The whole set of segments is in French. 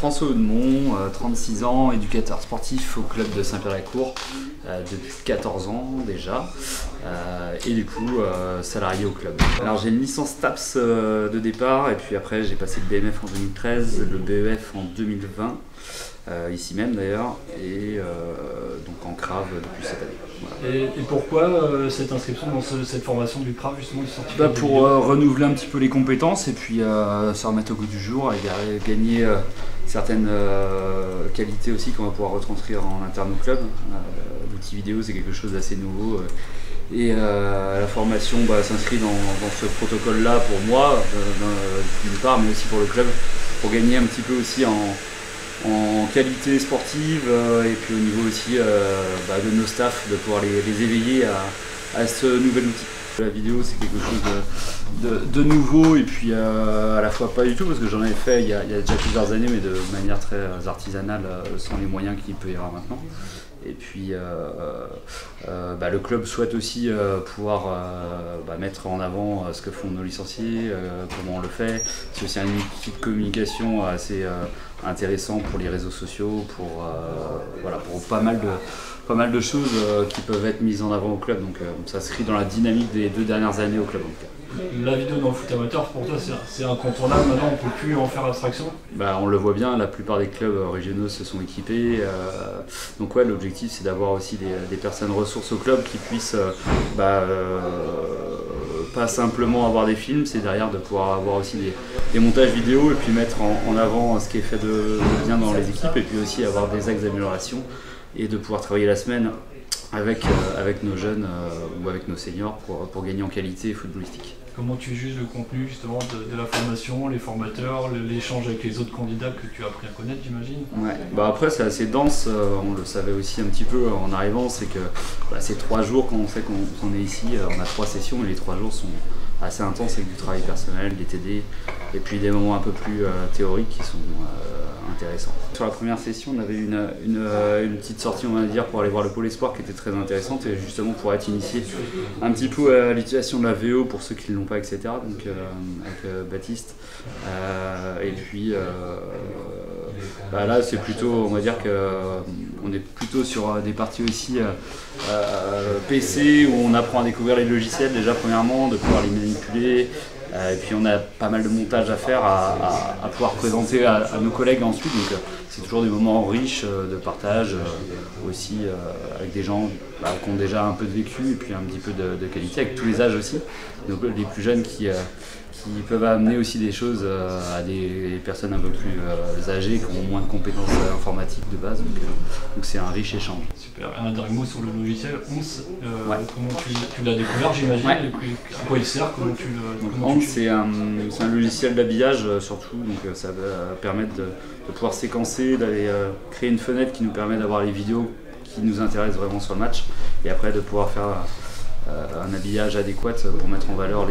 François Audemont, 36 ans, éducateur sportif au club de Saint-Pierre-la-Cour depuis 14 ans déjà, et du coup salarié au club. Alors j'ai une licence TAPS de départ, et puis après j'ai passé le BMF en 2013, le BEF en 2020, ici même d'ailleurs, et donc en CRAV depuis cette année. Voilà. Et pourquoi cette inscription dans cette formation du CRAV justement du certificat pour renouveler un petit peu les compétences et puis se remettre au goût du jour et gagner certaines qualités aussi qu'on va pouvoir retranscrire en interne au club. L'outil vidéo c'est quelque chose d'assez nouveau et la formation s'inscrit dans ce protocole là pour moi d'une part, mais aussi pour le club, pour gagner un petit peu aussi en qualité sportive et puis au niveau aussi de nos staffs, de pouvoir les éveiller à ce nouvel outil. La vidéo c'est quelque chose de nouveau et puis à la fois pas du tout, parce que j'en avais fait il y a déjà plusieurs années, mais de manière très artisanale, sans les moyens qu'il peut y avoir maintenant. Et puis le club souhaite aussi pouvoir mettre en avant ce que font nos licenciés, comment on le fait. C'est aussi un outil de communication assez intéressant pour les réseaux sociaux, pour pas mal de choses qui peuvent être mises en avant au club. Donc ça s'inscrit dans la dynamique des 2 dernières années au club. La vidéo dans le foot amateur, pour toi, c'est incontournable. Maintenant, on ne peut plus en faire abstraction. On le voit bien, la plupart des clubs régionaux se sont équipés. Donc ouais, l'objectif, c'est d'avoir aussi des personnes ressources au club qui puissent pas simplement avoir des films, c'est derrière de pouvoir avoir aussi des montages vidéo et puis mettre en avant ce qui est fait de bien dans les équipes, et puis aussi avoir des axes d'amélioration et de pouvoir travailler la semaine avec nos jeunes ou avec nos seniors pour gagner en qualité footballistique. Comment tu juges le contenu justement de la formation, les formateurs, l'échange avec les autres candidats que tu as appris à connaître, j'imagine? Ouais. Après c'est assez dense, on le savait aussi un petit peu en arrivant, c'est que c'est 3 jours quand on sait qu'on est ici, on a 3 sessions et les 3 jours sont assez intenses avec du travail personnel, des TD et puis des moments un peu plus théoriques qui sont intéressants. Sur la première session, on avait une petite sortie, on va dire, pour aller voir le pôle espoir qui était très intéressante, et justement pour être initié un petit peu à l'utilisation de la VO pour ceux qui ne l'ont pas, etc. Donc avec Baptiste. Et puis là c'est plutôt, on va dire qu'on est plutôt sur des parties aussi PC, où on apprend à découvrir les logiciels déjà premièrement, de pouvoir les manipuler. Et puis on a pas mal de montage à faire, à pouvoir présenter à nos collègues ensuite, donc c'est toujours des moments riches de partage, aussi avec des gens qui ont déjà un peu de vécu et puis un petit peu de qualité, avec tous les âges aussi, donc les plus jeunes qui peuvent amener aussi des choses à des personnes un peu plus âgées qui ont moins de compétences informatiques de base, donc c'est un riche échange. Super. Un dernier mot sur le logiciel ONS, ouais. Comment tu l'as découvert, j'imagine, ouais. À quoi il sert, comment tu le... ONS c'est un logiciel d'habillage surtout, donc ça va permettre de pouvoir séquencer, d'aller créer une fenêtre qui nous permet d'avoir les vidéos qui nous intéressent vraiment sur le match, et après de pouvoir faire un habillage adéquat pour mettre en valeur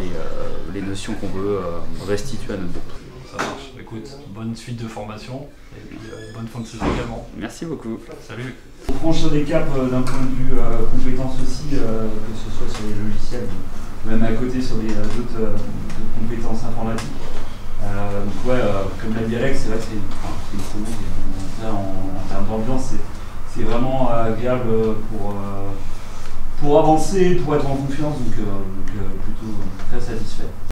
les notions qu'on veut restituer à notre groupe. Ça marche. Écoute, bonne suite de formation et puis bonne fin de saison également. Merci beaucoup. Salut. On franchit des caps d'un point de vue compétences aussi, que ce soit sur les logiciels, même à côté sur les autres compétences informatiques. Donc ouais, comme l'a dit Alex, c'est vrai que c'est une semaine, en termes d'ambiance, c'est vraiment agréable pour avancer, pour être en confiance, donc plutôt très satisfait.